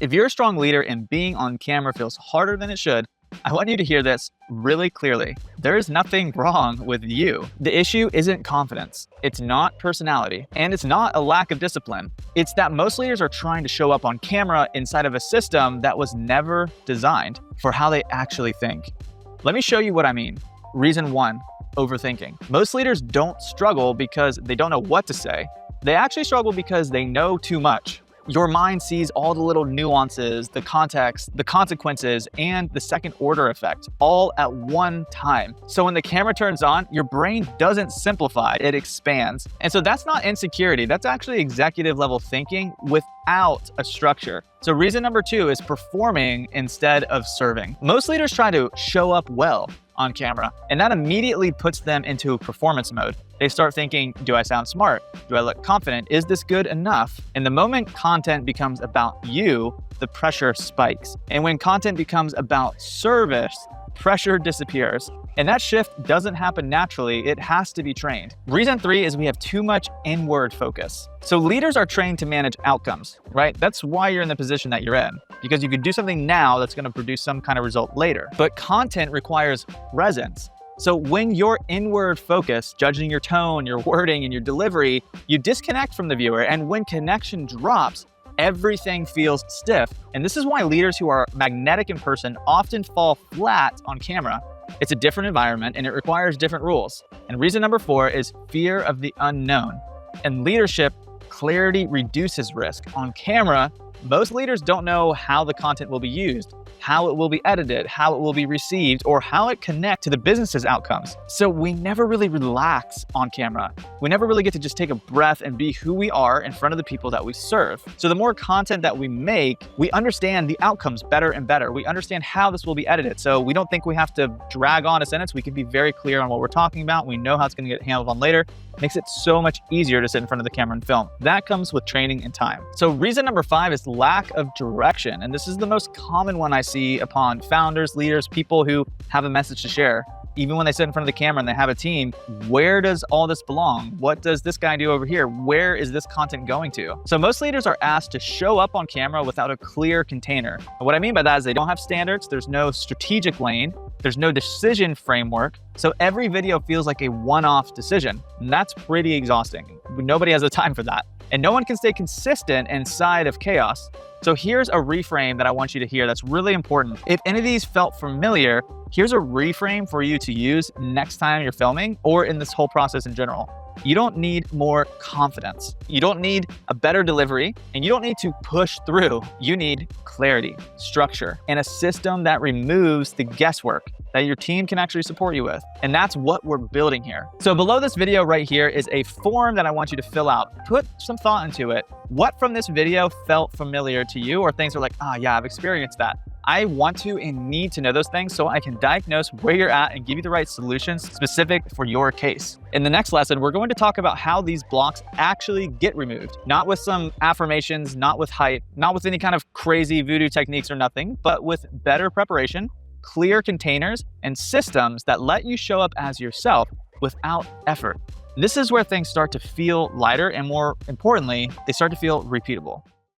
If you're a strong leader and being on camera feels harder than it should, I want you to hear this really clearly. There is nothing wrong with you. The issue isn't confidence. It's not personality. And it's not a lack of discipline. It's that most leaders are trying to show up on camera inside of a system that was never designed for how they actually think. Let me show you what I mean. Reason 1, overthinking. Most leaders don't struggle because they don't know what to say. They actually struggle because they know too much. Your mind sees all the little nuances, the context, the consequences, and the second order effect all at one time. So when the camera turns on, your brain doesn't simplify, it expands. And so that's not insecurity, that's actually executive level thinking without a structure. So reason number 2 is performing instead of serving. Most leaders try to show up well on camera, and that immediately puts them into performance mode. They start thinking, do I sound smart? Do I look confident? Is this good enough? And the moment content becomes about you, the pressure spikes. And when content becomes about service, pressure disappears. And that shift doesn't happen naturally, it has to be trained. Reason 3 is we have too much inward focus. So leaders are trained to manage outcomes, right? That's why you're in the position that you're in, because you could do something now that's gonna produce some kind of result later. But content requires presence. So when you're inward focused, judging your tone, your wording, and your delivery, you disconnect from the viewer. And when connection drops, everything feels stiff. And this is why leaders who are magnetic in person often fall flat on camera. It's a different environment and it requires different rules. And reason number 4 is fear of the unknown. In leadership, clarity reduces risk. On camera, most leaders don't know how the content will be used, how it will be edited, how it will be received, or how it connects to the business's outcomes. So we never really relax on camera. We never really get to just take a breath and be who we are in front of the people that we serve. So the more content that we make, we understand the outcomes better and better. We understand how this will be edited. So we don't think we have to drag on a sentence. We can be very clear on what we're talking about. We know how it's gonna get handled on later. It makes it so much easier to sit in front of the camera and film. That comes with training and time. So reason number 5 is lack of direction. And this is the most common one I see upon founders, leaders, people who have a message to share. Even when they sit in front of the camera and they have a team, where does all this belong? What does this guy do over here? Where is this content going to? So most leaders are asked to show up on camera without a clear container. And what I mean by that is they don't have standards, there's no strategic lane, there's no decision framework. So every video feels like a one-off decision. And that's pretty exhausting. Nobody has the time for that. And no one can stay consistent inside of chaos. So here's a reframe that I want you to hear that's really important. If any of these felt familiar, here's a reframe for you to use next time you're filming or in this whole process in general. You don't need more confidence. You don't need a better delivery, and you don't need to push through. You need clarity, structure, and a system that removes the guesswork that your team can actually support you with. And that's what we're building here. So below this video right here is a form that I want you to fill out. Put some thought into it. What from this video felt familiar to you, or things are like, yeah, I've experienced that. I want to and need to know those things so I can diagnose where you're at and give you the right solutions specific for your case. In the next lesson, we're going to talk about how these blocks actually get removed. Not with some affirmations, not with hype, not with any kind of crazy voodoo techniques or nothing, but with better preparation, clear containers, and systems that let you show up as yourself without effort. This is where things start to feel lighter, and more importantly, they start to feel repeatable.